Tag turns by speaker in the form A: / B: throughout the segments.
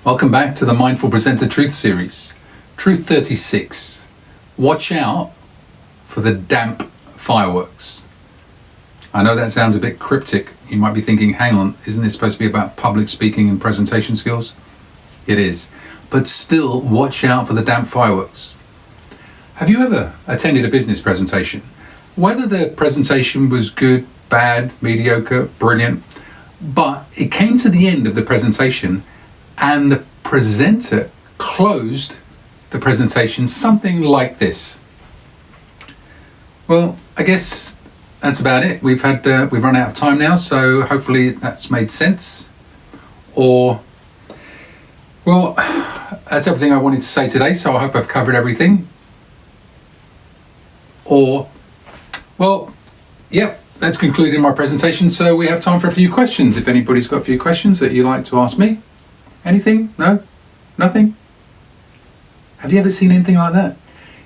A: Welcome back to the Mindful Presenter Truth Series. Truth 36. Watch out for the damp fireworks. I know that sounds a bit cryptic. You might be thinking, hang on, isn't this supposed to be about public speaking and presentation skills? It is. But still, watch out for the damp fireworks. Have you ever attended a business presentation? Whether the presentation was good, bad, mediocre, brilliant, but it came to the end of the presentation and the presenter closed the presentation something like this. Well, I guess that's about it. We've run out of time now, so hopefully that's made sense. Or, well, that's everything I wanted to say today, so I hope I've covered everything. Or, well, yep, that's concluding my presentation, so we have time for a few questions. If anybody's got a few questions that you'd like to ask me. Anything? No? Nothing? Have you ever seen anything like that?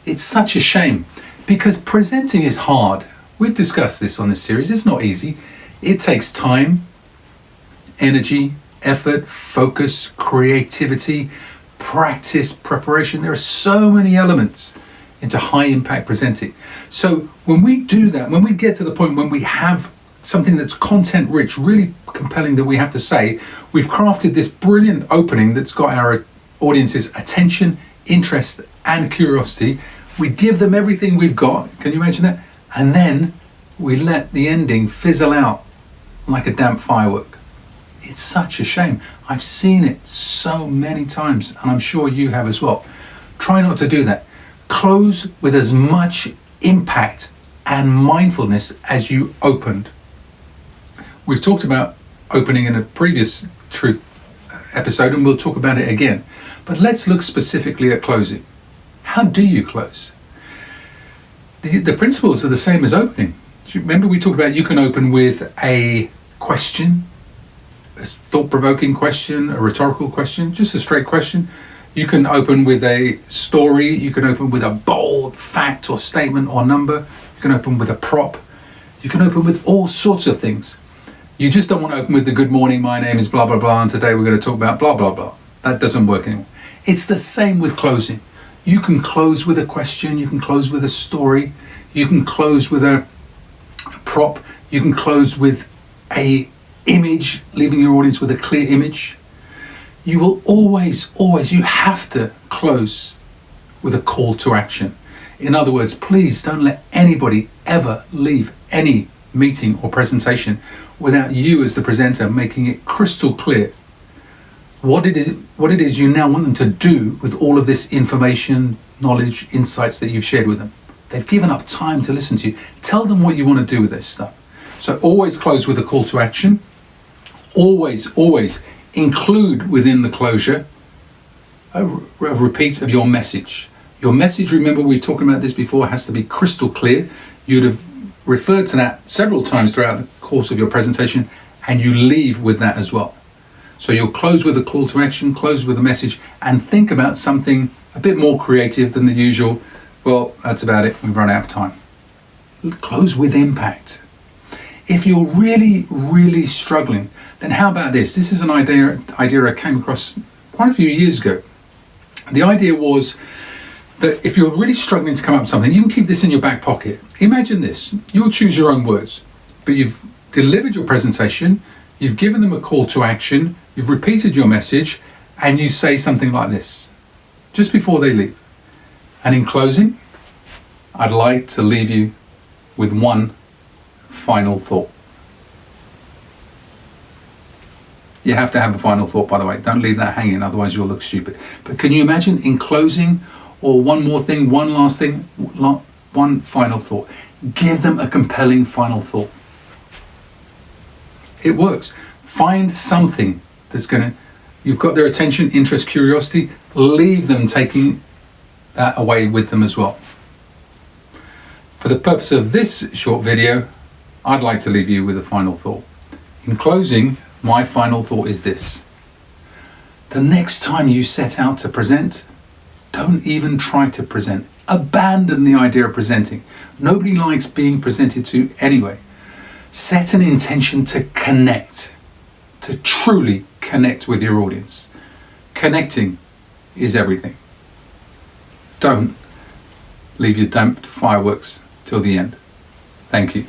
A: It's such a shame because presenting is hard. We've discussed this on this series. It's not easy. It takes time, energy, effort, focus, creativity, practice, preparation. There are so many elements into high impact presenting. So when we do that, when we get to the point when we have something that's content rich, really compelling that we have to say, we've crafted this brilliant opening that's got our audience's attention, interest and curiosity. We give them everything we've got. Can you imagine that? And then we let the ending fizzle out like a damp firework. It's such a shame. I've seen it so many times and I'm sure you have as well. Try not to do that. Close with as much impact and mindfulness as you opened. We've talked about opening in a previous truth episode and we'll talk about it again. But let's look specifically at closing. How do you close? The principles are the same as opening. Remember we talked about you can open with a question, a thought-provoking question, a rhetorical question, just a straight question. You can open with a story. You can open with a bold fact or statement or number. You can open with a prop. You can open with all sorts of things. You just don't want to open with the good morning, my name is blah, blah, blah, and today we're going to talk about blah, blah, blah. That doesn't work anymore. It's the same with closing. You can close with a question, you can close with a story, you can close with a prop, you can close with a image, leaving your audience with a clear image. You will always, you have to close with a call to action. In other words, please don't let anybody ever leave any meeting or presentation without you as the presenter making it crystal clear what it is you now want them to do with all of this information, knowledge, insights that you've shared with them. They've given up time to listen to you. Tell them what you want to do with this stuff. So always close with a call to action. Always include within the closure a repeat of your message. Your message, remember we talked about this before, has to be crystal clear. You'd have referred to that several times throughout the course of your presentation and you leave with that as well. So you'll close with a call to action, close with a message and think about something a bit more creative than the usual. Well, that's about it. We've run out of time. Close with impact. If you're really struggling, then how about this? This is an idea I came across quite a few years ago. The idea was that if you're really struggling to come up with something, you can keep this in your back pocket. Imagine this, you'll choose your own words, but you've delivered your presentation, you've given them a call to action, you've repeated your message, and you say something like this, just before they leave. And in closing, I'd like to leave you with one final thought. You have to have a final thought, by the way. Don't leave that hanging, otherwise you'll look stupid. But can you imagine in closing, or one more thing, one last thing, one final thought. Give them a compelling final thought. It works. Find something that's you've got their attention, interest, curiosity, leave them taking that away with them as well. For the purpose of this short video, I'd like to leave you with a final thought. In closing, my final thought is this. The next time you set out to present, don't even try to present. Abandon the idea of presenting. Nobody likes being presented to anyway. Set an intention to connect, to truly connect with your audience. Connecting is everything. Don't leave your damp fireworks till the end. Thank you.